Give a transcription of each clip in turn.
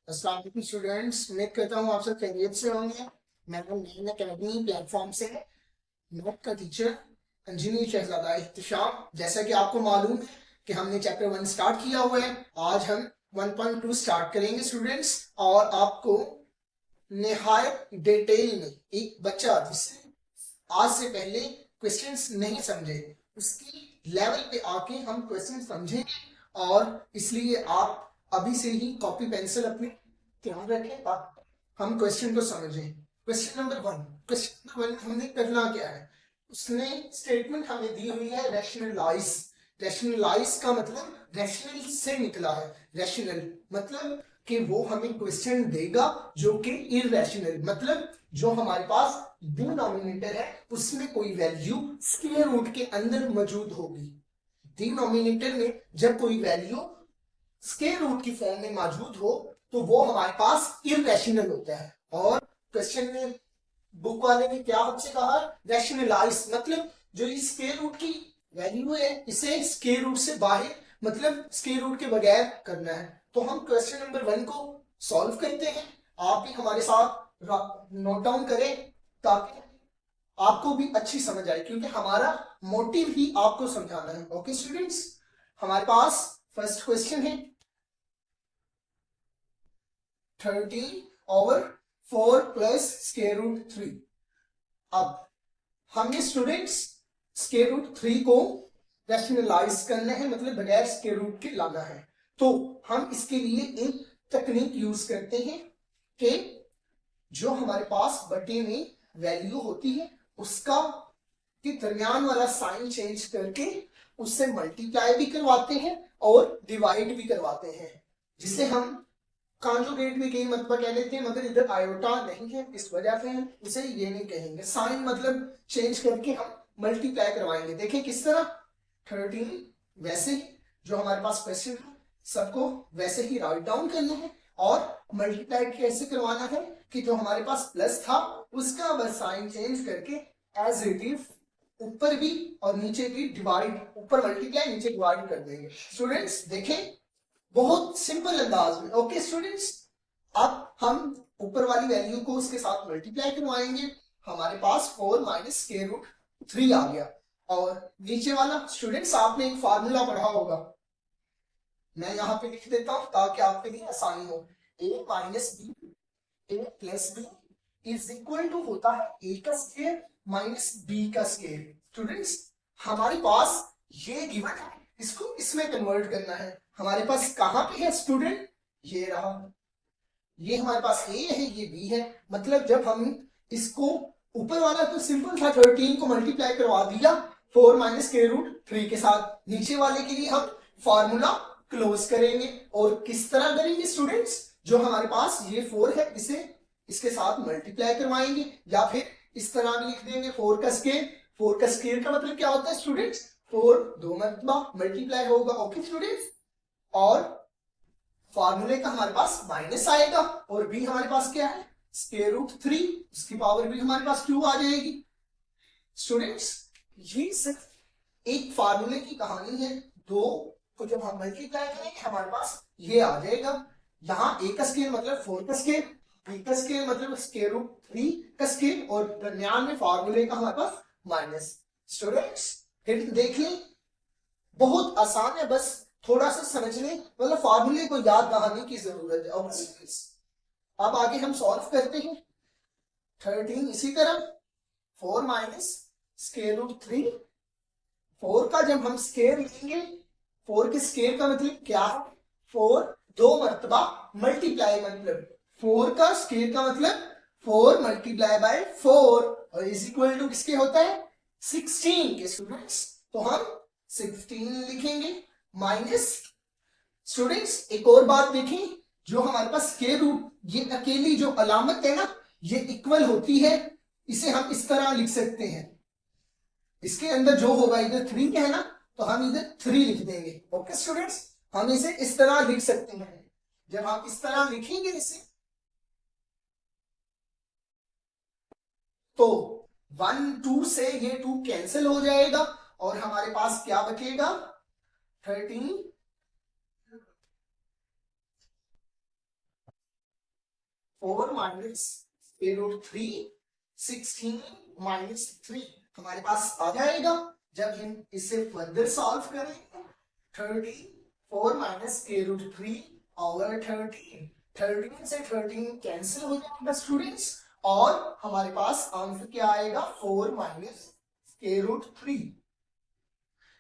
अस्सलाम वालेकुम स्टूडेंट्स, उम्मीद करता हूँ आप सब खैरियत से होंगे। मैं नैन अकेडमी प्लेटफॉर्म से मैथ का टीचर इंजीनियर शहजादा इख्तिशाम। जैसा कि आपको मालूम है कि हमने चैप्टर 1 स्टार्ट किया हुआ है। आज हम 1.2 स्टार्ट करेंगे स्टूडेंट्स। और आपको निहायत डिटेल में एक बच्चा जिसने आज से पहले क्वेश्चंस नहीं समझे उसकी लेवल पे आके हम क्वेश्चन समझेंगे। और इसलिए आप अभी से ही कॉपी पेंसिल अपने ध्यान रखें ताकि हम क्वेश्चन को समझें। क्वेश्चन नंबर 1 हमने करना क्या है, उसने स्टेटमेंट हमें दी हुई है रैशनलाइज। रैशनलाइज का मतलब रैशनल से निकला है। रैशनल मतलब कि वो हमें क्वेश्चन देगा जो कि इररेशनल मतलब जो हमारे पास डिनोमिनेटर है उसमें कोई वैल्यू स्क्वायर रूट के अंदर मौजूद होगी। डिनोमिनेटर में जब कोई वैल्यू स्क्वायर रूट की फॉर्म में मौजूद हो तो वो हमारे पास इररेशनल होता है। और क्वेश्चन में बुक वाले ने क्या हमसे कहा, रैशनलाइज मतलब जो इस स्क्वायर रूट की वैल्यू है इसे स्क्वायर रूट से बाहर मतलब स्क्वायर रूट के बगैर करना है। तो हम क्वेश्चन नंबर 1 को सॉल्व करते हैं। आप भी हमारे साथ नोट डाउन करें ताकि आपको भी अच्छी समझ आए, क्योंकि हमारा मोटिव ही आपको समझाना है। ओके स्टूडेंट्स, हमारे पास फर्स्ट क्वेश्चन है 13/4 प्लस स्क्वायर रूट 3। अब हमने स्टूडेंट्स स्क्वायर रूट 3 को रैशनलाइज करना है मतलब बगैर स्क्वायर रूट के लाना है। तो हम इसके लिए एक तकनीक यूज करते हैं कि जो हमारे पास बटे में वैल्यू होती है उसका के दरमियान वाला साइन चेंज करके उससे मल्टीप्लाई भी करवाते हैं और डिवाइड भी करवाते हैं, जिसे हम कॉन्जुगेट भी कई मरतबा कह लेते हैं, मगर इधर आयोटा नहीं है इस वजह से हम उसे ये नहीं कहेंगे। साइन मतलब चेंज करके हम मल्टीप्लाई करवाएंगे। देखें किस तरह 13 वैसे ही जो हमारे पास क्वेश्चन है सबको वैसे ही राइट डाउन करना है और मल्टीप्लाई कैसे करवाना है कि जो हमारे पास प्लस था उसका बस साइन चेंज करके एज इट इज ऊपर भी और नीचे भी डिवाइड, ऊपर मल्टीप्लाई नीचे डिवाइड कर देंगे। स्टूडेंट्स देखें बहुत सिंपल अंदाज में। ओके स्टूडेंट्स, अब हम ऊपर वाली वैल्यू को उसके साथ मल्टीप्लाई करवाएंगे। हमारे पास 4 माइनस स्क्वायर रूट 3 आ गया। और नीचे वाला स्टूडेंट्स आपने एक फार्मूला पढ़ा होगा, मैं यहाँ पे लिख देता हूं ताकि आपके लिए आसानी हो। A minus B A plus B is equal to होता है ए का स्क्वायर माइनस बी का स्क्वायर। स्टूडेंट्स हमारे पास ये गिवन है, इसको इसमें कन्वर्ट करना है। हमारे पास कहां पे है स्टूडेंट, ये रहा, ये हमारे पास ए है ये बी है। मतलब जब हम इसको ऊपर वाला तो सिंपल था 13 को मल्टीप्लाई करवा दिया 4 माइनस स्क्वायर रूट 3 के साथ, नीचे वाले के लिए हम फार्मूला क्लोज करेंगे। और किस तरह करेंगे स्टूडेंट्स, जो हमारे पास ये 4 है इसे इसके साथ मल्टीप्लाई करवाएंगे या फिर इस तरह भी लिख देंगे 4 का स्क्वायर। 4 का स्क्वायर का मतलब क्या होता है स्टूडेंट्स, 4 दो मरतबा मल्टीप्लाई होगा। ओके स्टूडेंट्स, और फार्मूले का हमारे पास माइनस आएगा और बी हमारे पास क्या है स्क्वायर रूट 3, उसकी पावर भी हमारे पास 2 आ जाएगी। स्टूडेंट्स ये सिर्फ एक फार्मूले की कहानी है। दो को जब हम मल्टीप्लाई करेंगे हमारे पास ये आ जाएगा। यहाँ ए का स्क्वायर मतलब 4 का स्क्वायर, बी का स्क्वायर मतलब स्क्वायर रूट 3 का स्क्वायर और दरमियान में फार्मूले का हमारे पास माइनस। स्टूडेंट्स फिर देख लें, बहुत आसान है, बस थोड़ा सा समझने मतलब फार्मूले को याद बनाने की जरूरत है। अब आगे हम सॉल्व करते हैं 13 इसी तरह 4 माइनस स्क्वायर रूट 3। 4 का जब हम स्क्वायर लेंगे, 4 के स्क्वायर का मतलब क्या है, 4 दो मरतबा मल्टीप्लाई मतलब 4 का स्क्वायर का मतलब 4 मल्टीप्लाई बाय 4 और इज इक्वल टू किसके होता है 16 के। स्टूडेंट्स तो हम 16 लिखेंगे माइनस। स्टूडेंट्स एक और बात देखें, जो हमारे पास स्क्वायर रूट ये अकेली जो अलामत है ना ये इक्वल होती है, इसे हम इस तरह लिख सकते हैं, इसके अंदर जो होगा इधर 3 है ना तो हम इधर 3 लिख देंगे। ओके स्टूडेंट्स, हम इसे इस तरह लिख सकते हैं। जब हम इस तरह लिखेंगे इसे तो 1 2 से ये 2 कैंसिल हो जाएगा और हमारे पास क्या बचेगा 13 4 माइनस स्क्वायर रूट 3, 16 माइनस 3 हमारे पास आ जाएगा। जब हम इसे फर्दर सॉल्व करेंगे 34 माइनस स्क्वायर रूट 3 ओवर 13, 13 से 13 कैंसिल हो जाएगा स्टूडेंट्स, और हमारे पास आंसर क्या आएगा 4 माइनस स्क्वायर रूट 3।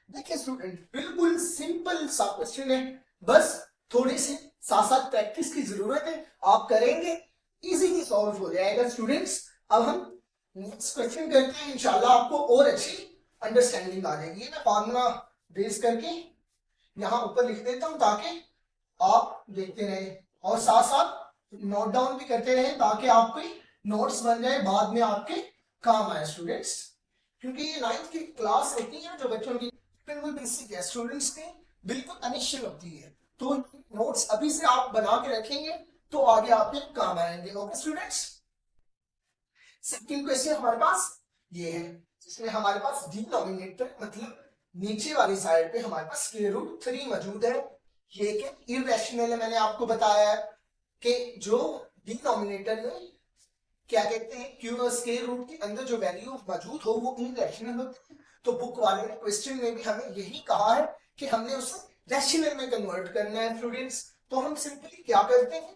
देखिए स्टूडेंट बिल्कुल सिंपल सा क्वेश्चन है, बस थोड़ी सी साथ साथ प्रैक्टिस की जरूरत है, आप करेंगे इजीली सॉल्व हो जाएगा स्टूडेंट्स। अब हम नेक्स्ट क्वेश्चन करते हैं, इंशाल्लाह आपको और अच्छी अंडरस्टैंडिंग आ जाएगी। मैं फॉर्मूला बेस करके यहाँ ऊपर लिख देता हूँ ताकि आप देखते रहे और साथ साथ नोट डाउन भी करते रहे, ताकि आपके नोट्स बन जाए, बाद में आपके काम आए स्टूडेंट्स। क्योंकि ये 9th की क्लास होती है जो बच्चों की बिल्कुल बेसिक है, स्टूडेंट्स की बिल्कुल अनिश्चित होती है, तो नोट्स अभी से आप बना के रखेंगे तो आगे आपके काम आएंगे। ओके स्टूडेंट्स, सेकंड क्वेश्चन हमारे पास ये है जिसमें हमारे पास डिनोमिनेटर मतलब नीचे वाली साइड पे हमारे पास स्क्वायर रूट 3 मौजूद है। ये क्या इररेशनल है, मैंने आपको बताया कि जो डिनोमिनेटर में क्या कहते हैं क्यों स्क्वायर रूट के अंदर जो वैल्यू मौजूद हो वो इररेशनल होती है। तो बुक वाले ने क्वेश्चन में भी हमें यही कहा है कि हमने उसे रैशनल में कन्वर्ट करना है स्टूडेंट्स। तो हम सिंपली क्या करते हैं,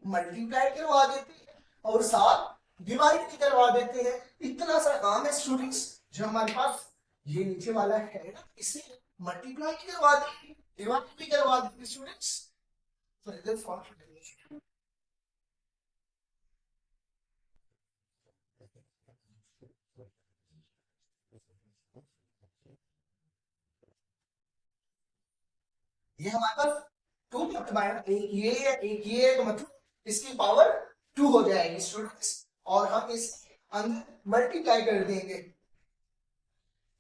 मल्टीप्लाई करवा देते हैं और साथ डिवाइड भी करवा देते हैं। इतना सा काम है स्टूडेंट्स, जो हमारे पास ये नीचे वाला है ना, इसे मल्टीप्लाई भी करवा देंगे, डिवाइड भी करवा देंगे स्टूडेंट्स। ये हमारे पास 2 मल्टीप्लाई एक ये है, तो मतलब इसकी पावर 2 हो जाएगी स्टूडेंट्स, और हम इस अंदर मल्टीप्लाई कर देंगे।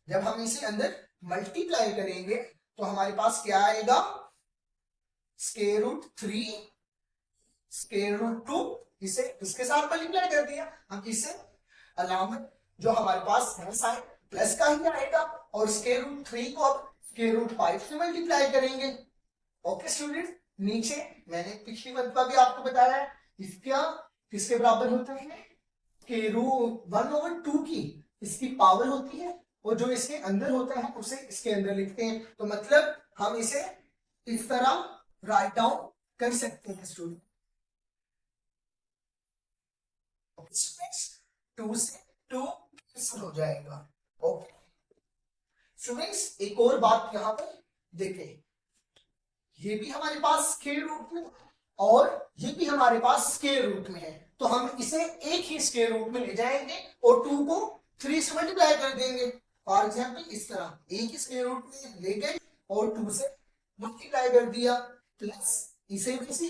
जब हम इसे अंदर मल्टीप्लाई करेंगे तो हमारे पास क्या आएगा, स्क्वायर रूट 3 स्क्वायर रूट 2, इसे इसके साथ मल्टीप्लाई कर दिया। हम इसे अलामत जो हमारे पास है साइन प्लस का ही आएगा, और स्क्वायर रूट 3 को अब स्क्वायर रूट 5 से मल्टीप्लाई करेंगे। ओके स्टूडेंट, नीचे मैंने पिछली बार भी आपको बताया है इसका किसके बराबर होता है कि रूट 1/2 की इसकी पावर होती है, और जो इसके अंदर होता है उसे इसके अंदर लिखते हैं। तो मतलब हम इसे इस तरह राइट डाउन कर सकते हैं स्टूडेंट। 2 से 2 कैंसिल हो जाएगा। ओके स्टूडेंट्स, एक और बात यहाँ पर देखें, ये भी हमारे पास स्क्वायर रूट में और ये भी हमारे पास स्क्वायर रूट में है, तो हम इसे एक ही स्क्वायर रूट में ले जाएंगे और 2 को 3 से मल्टीप्लाई कर देंगे। फॉर एग्जाम्पल इस तरह एक ही स्क्वायर रूट में ले गए और 2 से मल्टीप्लाई कर दिया, प्लस इसे भी इसी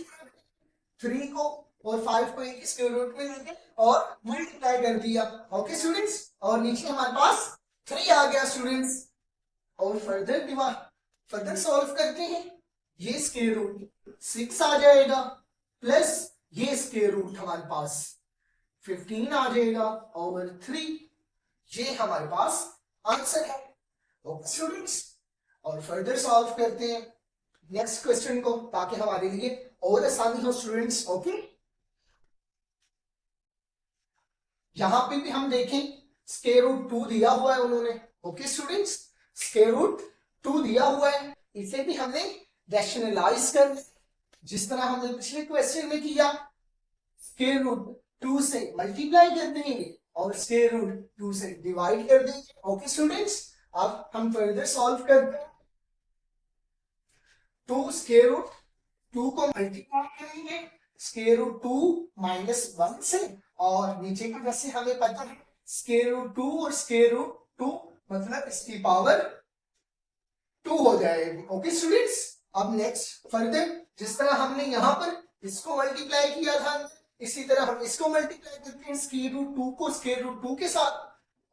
3 को और 5 को एक स्क्वायर रूट में लेके और मल्टीप्लाई कर दिया। ओके स्टूडेंट्स, और नीचे हमारे पास 3 आ गया स्टूडेंट्स, और फर्दर सॉल्व करते हैं। ये स्क्वायर रूट 6 आ जाएगा, प्लस ये स्क्वायर रूट हमारे पास 15 आ जाएगा ओवर 3। ये हमारे पास आंसर है। ओके स्टूडेंट्स, और फर्दर सॉल्व करते हैं नेक्स्ट क्वेश्चन को, ताकि हमारे लिए और आसानी हो स्टूडेंट्स। ओके, यहां पे भी हम देखें स्क्वायर रूट 2 दिया हुआ है उन्होंने। ओके स्टूडेंट्स, स्क्वायर रूट 2 दिया हुआ है, इसे भी हमने रैशनलाइज कर, जिस तरह हमने पिछले क्वेश्चन में किया, स्क्वायर रूट 2 से मल्टीप्लाई कर देंगे और स्क्वायर रूट 2 से डिवाइड कर देंगे। ओके स्टूडेंट्स, अब हम फर्दर सॉल्व करते हैं। 2 स्क्वायर रूट 2 को मल्टीप्लाई करेंगे स्क्वायर रूट 2 माइनस 1 से, और नीचे की तरफ से हमें पता है स्क्वायर रूट 2 और स्क्वायर रूट 2 मतलब इसकी पावर 2 हो जाएगी। ओके स्टूडेंट्स, अब नेक्स्ट फर्दर जिस तरह हमने यहाँ पर इसको मल्टीप्लाई किया था, इसी तरह हम इसको मल्टीप्लाई करते हैं स्क्वायर रूट 2 को स्क्वायर रूट 2 के साथ।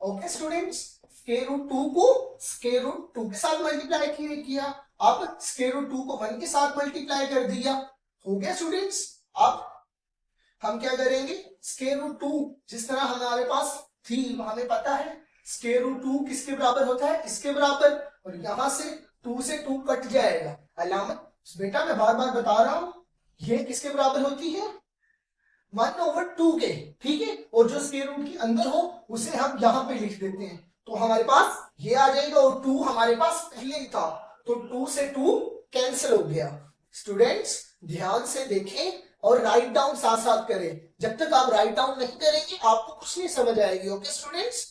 ओके स्टूडेंट्स, स्क्वायर रूट 2 को स्क्वायर रूट 2 के साथ मल्टीप्लाई किया, अब स्क्वायर रूट 2 को 1 के साथ मल्टीप्लाई कर दिया, हो गया स्टूडेंट्स। अब हम क्या करेंगे, स्क्वायर रूट 2 जिस तरह हमारे पास थी हमें पता है स्क्वायर रूट 2 किसके बराबर होता है, इसके बराबर, और यहां से 2 से 2 कट जाएगा। अलामत बेटा मैं बार बार बता रहा हूं, ये किसके बराबर होती है, 1/2 के, ठीक है, और जो स्क्वायर रूट के अंदर हो उसे हम यहां पे लिख देते हैं, तो हमारे पास ये आ जाएगा, और 2 हमारे पास पहले ही था, तो 2 से 2 कैंसिल हो गया। स्टूडेंट्स ध्यान से देखें और राइट डाउन साथ साथ करें, जब तक आप राइट डाउन नहीं करेंगे आपको कुछ नहीं समझ आएगी। ओके स्टूडेंट्स,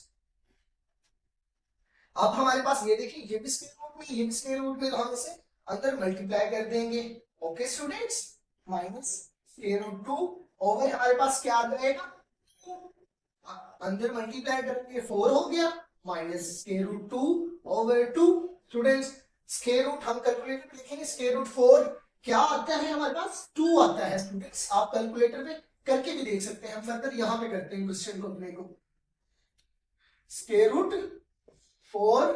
अब हमारे पास ये देखिए, ये भी स्क्वायर रूट में, ये भी स्क्वायर रूट में, तो हम इसे अंदर मल्टीप्लाई कर देंगे। Okay students, minus square root 2 over हमारे पास क्या आ जाएगा, अंदर मल्टीप्लाई करके 4 हो गया, minus square root 2 over 2। Students square root हम कैलकुलेटर पे लिखेंगे, स्क्वायर रूट 4 क्या आता है हमारे पास, 2 आता है। स्टूडेंट्स आप कैलकुलेटर पे करके भी देख सकते हैं, हम फर्दर यहां पे करते हैं क्वेश्चन को अपने को। Square root 4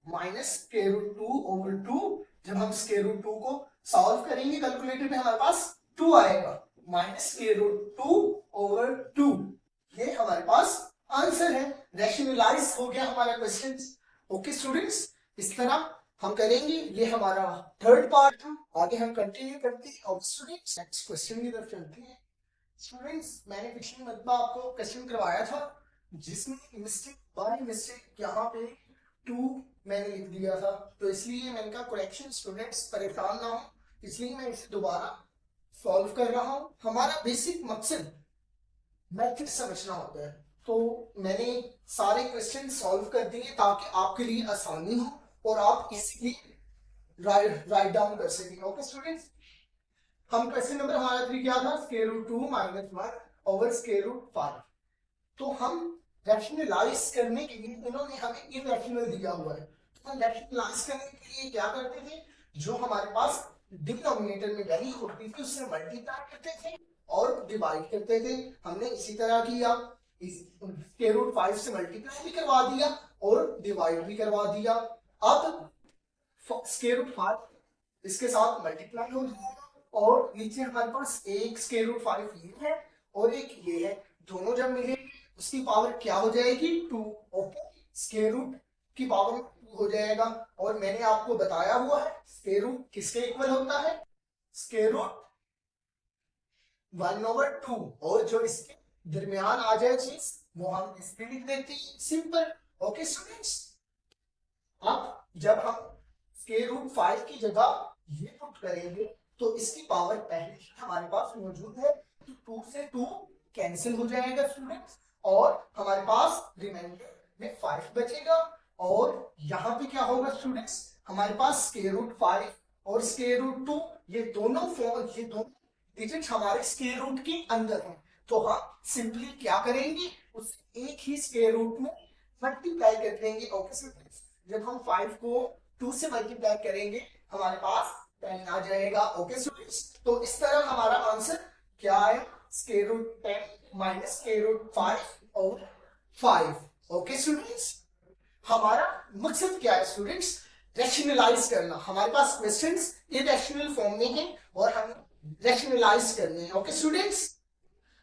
minus square root 2 over 2, जब हम स्क्वायर रूट 2 को सॉल्व करेंगे कैलकुलेटर पे हमारे पास 2 आएगा, माइनस स्क्वायर रूट 2 ओवर 2, ये हमारे पास आंसर है। रैशनलाइज हो गया हमारा क्वेश्चन। ओके स्टूडेंट्स, इस तरह हम करेंगे, ये हमारा थर्ड पार्ट था। आगे हम कंटिन्यू करते हैं। और स्टूडेंट्स नेक्स्ट क्वेश्चन की तरफ चलते हैं। स्टूडेंट्स मैंने पिछली मरतबा आपको क्वेश्चन करवाया था जिसमें मिस्टेक बाय मिस्टेक यहाँ पे 2 मैंने लिख दिया था, तो इसलिए मैंने कहा करेक्शन स्टूडेंट्स परेशान ना हो, इसलिए मैं इसे दोबारा सॉल्व कर रहा हूँ। हमारा बेसिक मकसद मैथड समझना होता है, तो मैंने सारे क्वेश्चन सॉल्व कर दिए ताकि आपके लिए आसानी हो और आप इजीली राइट डाउन कर सकें। ओके स्टूडेंट्स, हम क्वेश्चन नंबर हमारा 3 क्या था, square root 2 minus 1 over square root 5। तो हम रैशनलाइज करने के लिए इन्होंने हमें इरेशनल दिया हुआ है, तो हम रैशनलाइज करने के लिए क्या करते थे, जो हमारे पास डिनोमिनेटर में वैल्यू होती थी उससे मल्टीप्लाई करते थे और डिवाइड करते थे। हमने इसी तरह किया, स्क्वायर रूट 5 से मल्टीप्लाई भी करवा दिया और डिवाइड भी करवा दिया। अब स्क्वायर रूट 5 इसके साथ मल्टीप्लाई हो जाएगा और नीचे हमारे पास एक स्क्वायर रूट 5 ये है और एक ये है, दोनों जब मिले उसकी पावर क्या हो जाएगी, 2। ओके, स्क्वायर रूट की पावर 2 हो जाएगा। और मैंने आपको बताया हुआ है स्क्वायर रूट किसके इक्वल होता है, स्क्वायर रूट 1/2, और जो इसके दरमियान आ जाए चीज वो हम इस पे लिख देते हैं, सिंपल। ओके स्टूडेंट्स, अब जब हम स्क्वायर रूट 5 की जगह ये पुट करेंगे तो इसकी पावर पहले ही हमारे पास मौजूद है, तो 2 से 2 कैंसिल हो जाएगा स्टूडेंट्स, और हमारे पास रिमाइंडर में 5 बचेगा। और यहाँ पे क्या होगा स्टूडेंट्स, हमारे पास स्क्वायर रूट 5 और स्क्वायर रूट 2 ये दोनों डिजिट हमारे स्क्वायर रूट के अंदर है, तो हम सिंपली क्या करेंगे, उसे एक ही स्क्वायर रूट में मल्टीप्लाई कर देंगे। ओके स्टूडेंट्स, जब हम 5 को 2 से मल्टीप्लाई करेंगे हमारे पास 10 आ जाएगा। ओके स्टूडेंट्स, तो इस तरह हमारा आंसर क्या आया, square root 10 minus square root 5 और 5। ओके स्टूडेंट्स, हमारा मकसद क्या है स्टूडेंट्स, रैशनलाइज करना। हमारे पास क्वेश्चंस इरेशनल फॉर्म में हैं और हम रैशनलाइज करने हैं। ओके स्टूडेंट्स,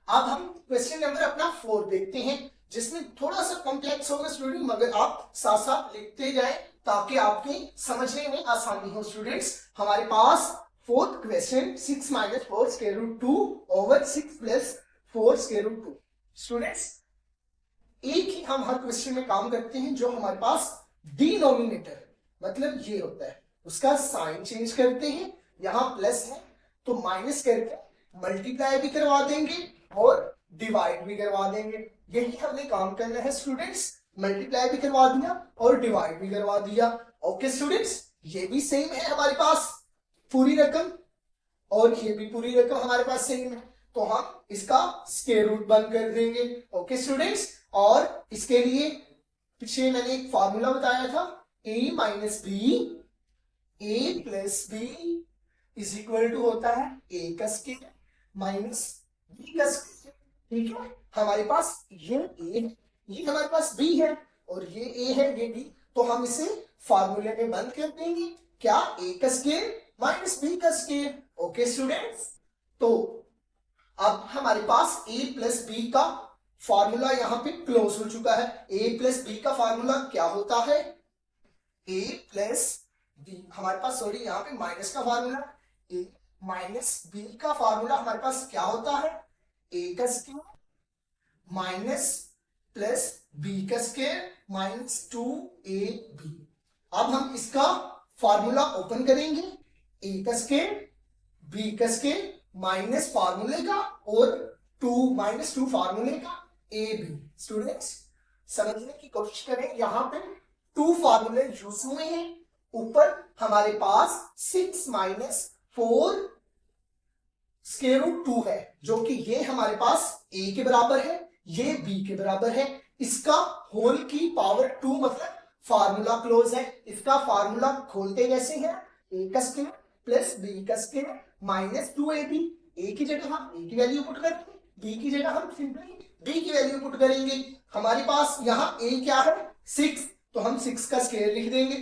अब हम क्वेश्चन नंबर अपना 4 देखते हैं, जिसमें थोड़ा सा कॉम्प्लेक्स होगा स्टूडेंट, मगर आप साथ साथ लिखते जाएं ताकि आपके समझने में आसानी हो। स्टूडेंट्स हमारे पास fourth question 6 minus 4 square root 2 over 6 plus 4 square root 2। Students एक ही हम हर क्वेश्चन में काम करते हैं, जो हमारे पास डिनोमिनेटर मतलब ये होता है उसका साइन चेंज करते हैं, यहाँ प्लस है तो माइनस करके मल्टीप्लाई भी करवा देंगे और डिवाइड भी करवा देंगे। यही हमने काम करना है स्टूडेंट्स, मल्टीप्लाई भी करवा दिया और डिवाइड भी करवा दिया। ओके स्टूडेंट्स, ये भी सेम है हमारे पास पूरी रकम और ये भी पूरी रकम हमारे पास सेम है, तो हम इसका स्क्वायर रूट बंद कर देंगे। ओके स्टूडेंट्स, और इसके लिए पीछे मैंने एक फॉर्मूला बताया था, a minus B A plus B is equal to होता है a का स्क्वायर माइनस b का स्क्वायर। ठीक है, हमारे पास ये a ये हमारे पास b है और ये a है ये b, तो हम इसे फार्मूले में बंद कर देंगे, क्या a का स्क्वायर माइनस b का स्क्वायर। ओके स्टूडेंट्स, तो अब हमारे पास a प्लस बी का फॉर्मूला यहाँ पे क्लोज हो चुका है। a प्लस बी का फॉर्मूला क्या होता है, a प्लस बी, हमारे पास सॉरी यहाँ पे माइनस का फॉर्मूला, a माइनस बी का फॉर्मूला हमारे पास क्या होता है, ए का स्क्वायर माइनस प्लस बी का स्क्वायर माइनस 2ab। अब हम इसका फार्मूला ओपन करेंगे, ए का स्क्वायर बी का स्क्वायर माइनस फार्मूले का और 2 फार्मूले का ए बी। स्टूडेंट्स समझने की कोशिश करें, यहां पे 2 फार्मूले यूज हुए हैं। ऊपर हमारे पास 6 माइनस 4 स्क्वायर रूट 2 है, जो कि ये हमारे पास a के बराबर है, ये b के बराबर है। इसका होल की पावर 2 मतलब फार्मूला क्लोज है। इसका फार्मूला खोलते कैसे हैं, a का स्क्वायर प्लस b का स्क्वायर माइनस 2ab। a की जगह हम a की वैल्यू पुट करेंगे, b की जगह हम सिंपली b की वैल्यू पुट करेंगे। हमारे पास यहाँ a क्या है 6, तो हम 6 का स्क्वायर लिख देंगे।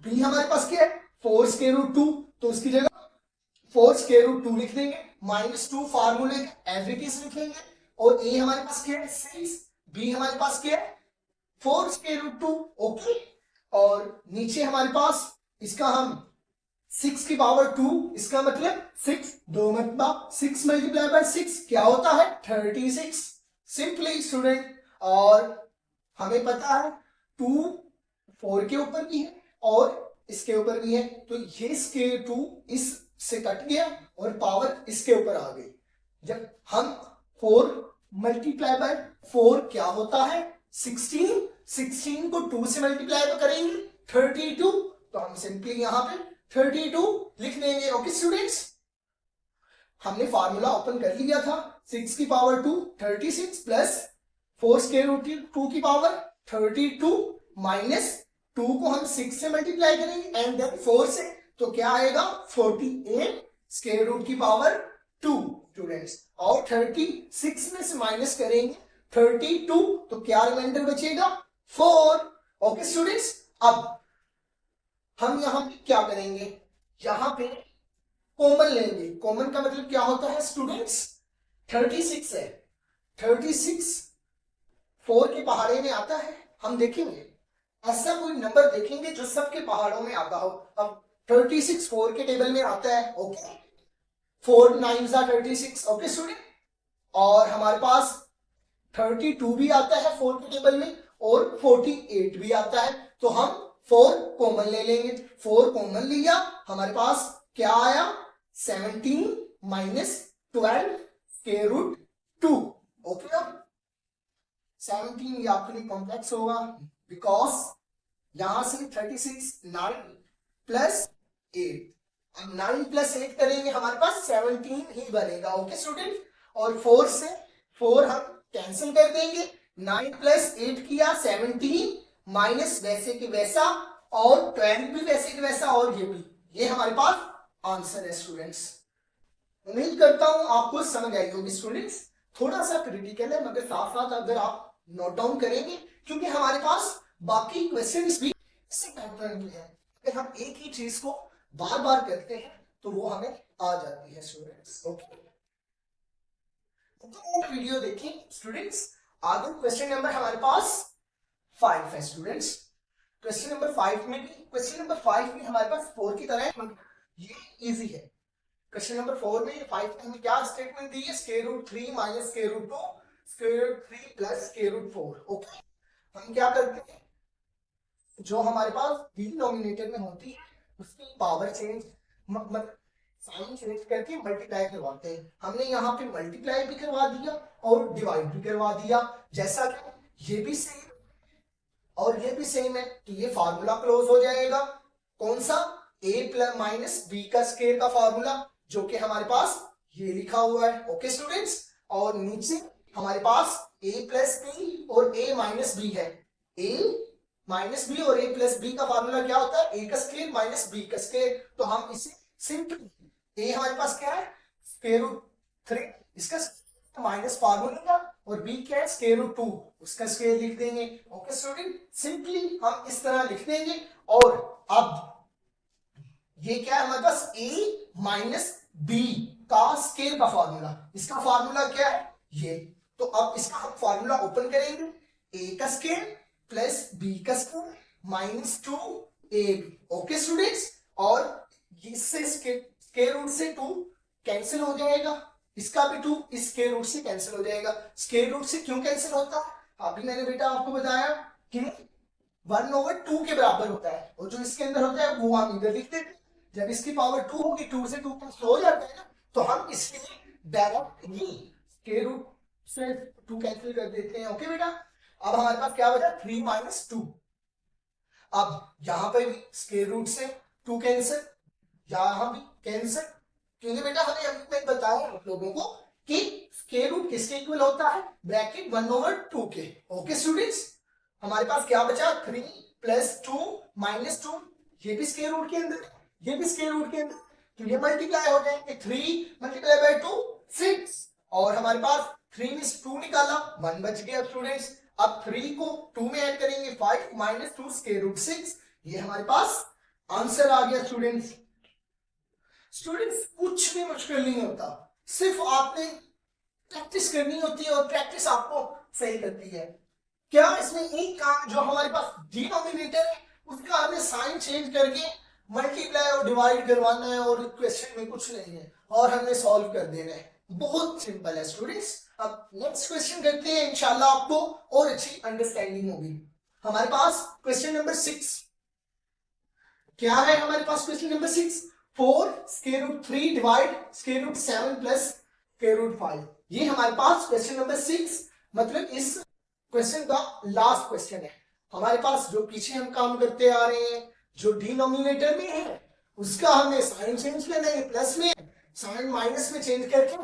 b हमारे पास क्या है 4 स्क्वायर रूट 2, तो उसकी जगह 4 स्क्वायर रूट 2 लिख देंगे, माइनस 2 फार्मूले एज इट इज लिखेंगे। और a हमारे पास क्या है 6, b हमारे पास क्या है 4 स्क्वायर रूट 2। ओके, और नीचे हमारे पास इसका हम 6 की पावर 2, इसका मतलब 6 2 मतलब 6 मल्टीप्लाई बाय 6 क्या होता है 36 सिंपली स्टूडेंट। और हमें पता है 2 4 के ऊपर भी है और इसके ऊपर भी है, तो ये स्क्वायर 2 इस से कट गया और पावर इसके ऊपर आ गई। जब हम 4 मल्टीप्लाई बाय 4 क्या होता है 16, 16 को 2 से मल्टीप्लाई करेंगे 32, तो हम सिंपली यहां पे 32 लिख देंगे। ओके स्टूडेंट्स, हमने फार्मूला ओपन कर लिया था, 6 की पावर 2 36 प्लस 4 स्क्वायर रूट 2 की पावर 32 माइनस 2 को हम 6 से मल्टीप्लाई करेंगे एंड देन 4 से, तो क्या आएगा 48 स्क्वायर रूट की पावर 2 स्टूडेंट्स। और 36 में से माइनस करेंगे 32, तो क्या रिमाइंडर बचेगा 4। ओके स्टूडेंट्स, अब हम यहां पे क्या करेंगे, यहां पे कॉमन लेंगे। कॉमन का मतलब क्या होता है स्टूडेंट्स 36 है, 36 4 के पहाड़े में आता है। हम देखेंगे ऐसा कोई नंबर देखेंगे जो सबके पहाड़ों में आता हो। अब 36 4 के टेबल में आता है। ओके, 4 9 36। ओके स्टूडेंट, और हमारे पास 32 भी आता है 4 के टेबल में और 48 भी आता है, तो हम 4 कॉमन ले लेंगे। 4 कॉमन लिया, हमारे पास क्या आया 17 माइनस 12 स्क्वायर रूट 2। ओके, अब 17 ये आपके लिए कॉम्प्लेक्स होगा बिकॉज यहां से 36 9 प्लस 8, अब 9 प्लस 8 करेंगे हमारे पास 17 ही बनेगा। ओके स्टूडेंट, और 4 से 4 हम कैंसिल कर देंगे, 9 प्लस 8 किया 17 माइनस वैसे कि वैसा और 12 भी वैसे कि वैसा और ये भी, ये हमारे पास आंसर है स्टूडेंट्स। उम्मीद करता हूं आपको समझ आई होगी स्टूडेंट्स। थोड़ा सा क्रिटिकल है मगर साथ साथ अगर आप नोट डाउन करेंगे, क्योंकि हमारे पास बाकी क्वेश्चंस भी इसी पैटर्न के हैं। अगर हम एक ही चीज को बार बार करते हैं तो वो हमें आ जाती है स्टूडेंट्स। ओके, वीडियो देखें स्टूडेंट्स। आगे क्वेश्चन नंबर हमारे पास 5 है स्टूडेंट्स। क्वेश्चन नंबर 5 में भी, क्वेश्चन नंबर 5 में हमारे पास 4 की तरह है, ये इजी है। क्वेश्चन नंबर 4 में 5 में क्या स्टेटमेंट दी है, square root 3 minus square root 2 square root 3 plus square root 4। Okay, हम क्या करते हैं, जो हमारे पास डिनोमिनेटर में होती है उसकी पावर चेंज मतलब साइन चेंज करके मल्टीप्लाई करवाते हैं। हमने यहाँ पे मल्टीप्लाई भी करवा दिया और डिवाइड भी करवा दिया, जैसा कि ये भी सेम और ये भी सेम है, तो ये फार्मूला क्लोज हो जाएगा। कौन सा, a प्लस माइनस बी का स्क्वायर का फार्मूला, जो कि हमारे पास ये लिखा हुआ है। ओके स्टूडेंट्स, और नीचे हमारे पास a प्लस बी और a माइनस बी है। a माइनस बी और a प्लस बी का फार्मूला क्या होता है, a का स्क्वायर माइनस b का स्क्वायर। तो हम इसे सिंपल, a हमारे पास क्या है स्क्वायर रूट 3, इसका माइनस फार्मूला का, और b क्या है स्क्वायर रूट 2, उसका स्क्वायर लिख देंगे। ओके स्टूडेंट, सिंपली हम इस तरह लिख देंगे। और अब ये क्या है हमारे पास a माइनस बी का स्क्वायर का फार्मूला, इसका फार्मूला क्या है ये, तो अब इसका हम फार्मूला ओपन करेंगे, a का स्क्वायर प्लस b का square minus 2ab। Okay students, और इससे स्क्वायर रूट से 2 कैंसिल हो जाएगा, इसका भी 2 इस स्क्वायर रूट से कैंसिल हो जाएगा। स्क्वायर रूट से क्यों कैंसिल होता है, अभी मैंने बेटा आपको बताया कि 1/2 के बराबर होता है, और जो इसके अंदर होता है वो हम इधर लिख देते हैं। जब इसकी पावर 2 होगी, 2 से 2 कैंसिल हो जाता है ना, तो हम इसके लिए डायरेक्ट ही स्क्वायर रूट से 2 कैंसिल कर देते हैं। ओके बेटा, अब हमारे पास क्या बचा 3 - 2। अब यहां पर भी स्क्वायर रूट से 2 कैंसिल, यहां भी कैंसिल, क्योंकि बेटा हमें अभी तक बताया आप लोगों को कि स्क्वायर रूट किसके इक्वल होता है, ब्रैकेट 1/2 के। ओके स्टूडेंट्स, हमारे पास क्या बचा 3 + 2 - 2, ये भी स्क्वायर रूट के अंदर, ये भी स्क्वायर रूट के अंदर, तो ये मल्टीप्लाई हो जाएंगे। 3 × 2 6, और हमारे पास 3 में से 2 निकाला, 1 बच गया स्टूडेंट्स। अब 3 को 2 में ऐड करेंगे, 5 - 2 स्क्वायर रूट 6, ये हमारे पास आंसर आ गया स्टूडेंट्स। स्टूडेंट्स कुछ भी मुश्किल नहीं होता, सिर्फ आपने प्रैक्टिस करनी होती है, और प्रैक्टिस आपको सही करती है। क्या इसमें एक काम, जो हमारे पास डिनोमिनेटर है उसका हमें साइन चेंज करके मल्टीप्लाई और डिवाइड करवाना है, और क्वेश्चन में कुछ नहीं है, और हमने सॉल्व कर देना है। बहुत सिंपल है स्टूडेंट्स। अब नेक्स्ट क्वेश्चन करते हैं, इंशाल्लाह आपको और अच्छी अंडरस्टैंडिंग होगी। हमारे पास क्वेश्चन नंबर 6 क्या है, हमारे पास क्वेश्चन नंबर 6 4 √3 डिवाइड √7 प्लस √5, ये हमारे पास क्वेश्चन नंबर 6, मतलब इस क्वेश्चन का लास्ट क्वेश्चन है। हमारे पास जो पीछे हम काम करते आ रहे हैं, जो डिनोमिनेटर में है उसका हमने साइन चेंज करना है, प्लस में साइन माइनस में चेंज करके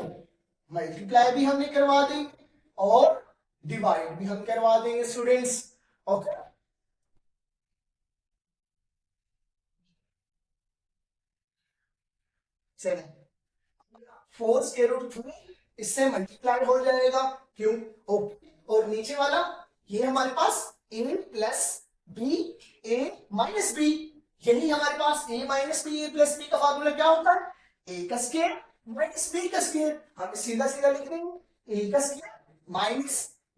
मल्टीप्लाई भी हमने करवा देंगे और डिवाइड भी हम करवा देंगे स्टूडेंट्स। ओके, 7 4 √3 इससे मल्टीप्लाई हो जाएगा, क्यों, ओके, और नीचे वाला ये हमारे पास a + b a - b, यही हमारे पास a - b a + b का फार्मूला क्या होता है, a का स्क्वायर - b का स्क्वायर। हम सीधा सीधा लिख देंगे a का स्क्वायर -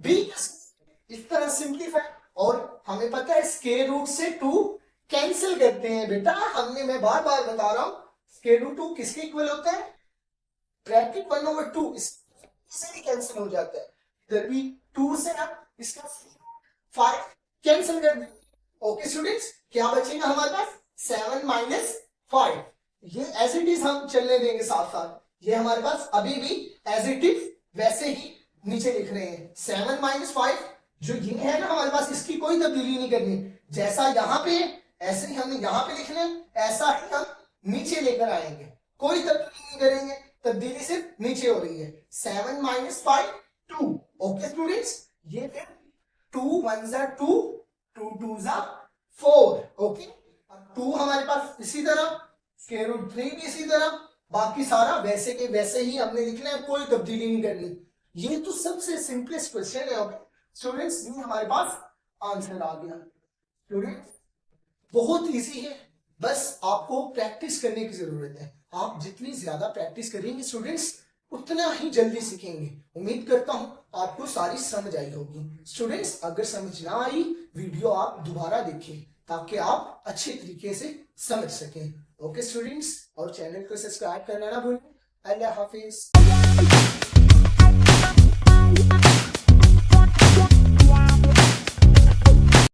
b का स्क्वायर, इस तरह सिंपलीफाई। और हमें पता है स्क्वायर रूट से 2 कैंसिल करते हैं बेटा, मैं बार बार बता रहा हूं, स्क्वायर रूट 2 किसके इक्वल होता है, ब्रैकेट 1/2, इससे भी कैंसिल हो जाता है। इधर भी 2 से हम इसका 5 कैंसिल कर देंगे। ओके स्टूडेंट्स, क्या बचेगा हमारे पास 7 - 5, ये एज इट इज हम चलने देंगे साथ साथ, ये हमारे पास अभी भी एज इट इज वैसे ही नीचे लिख रहे हैं। 7 - 5 जो ये है ना हमारे पास, इसकी कोई तब्दीली नहीं करनी, जैसा यहाँ पे ऐसे ही हमने यहाँ पे लिखना है, ऐसा ही हम नीचे लेकर आएंगे, कोई तब्दीली नहीं करेंगे, तब्दीली सिर्फ नीचे हो रही है। 7 - 5 2। ओके स्टूडेंट्स, ये फिर 2 × 1 = 2, 2 × 2 = 4। ओके, 2 हमारे पास इसी तरह, √3 भी इसी तरह, बाकी सारा वैसे के वैसे ही हमने लिखना है, कोई तब्दीली नहीं करनी। ये तो सबसे सिंपलेस्ट क्वेश्चन है। ओके स्टूडेंट्स, ये हमारे पास आंसर आ गया। स्टूडेंट्स बहुत इजी है, बस आपको प्रैक्टिस करने की जरूरत है। आप जितनी ज्यादा प्रैक्टिस करेंगे स्टूडेंट्स, उतना ही जल्दी सीखेंगे। उम्मीद करता हूं आपको सारी समझ आई होगी। स्टूडेंट्स अगर समझ ना आई, वीडियो आप दोबारा देखें ताकि आप अच्छे तरीके से समझ सकें। ओके स्टूडेंट्स, और चैनल को सब्सक्राइब करना ना भूलें। अल्लाह हाफिज।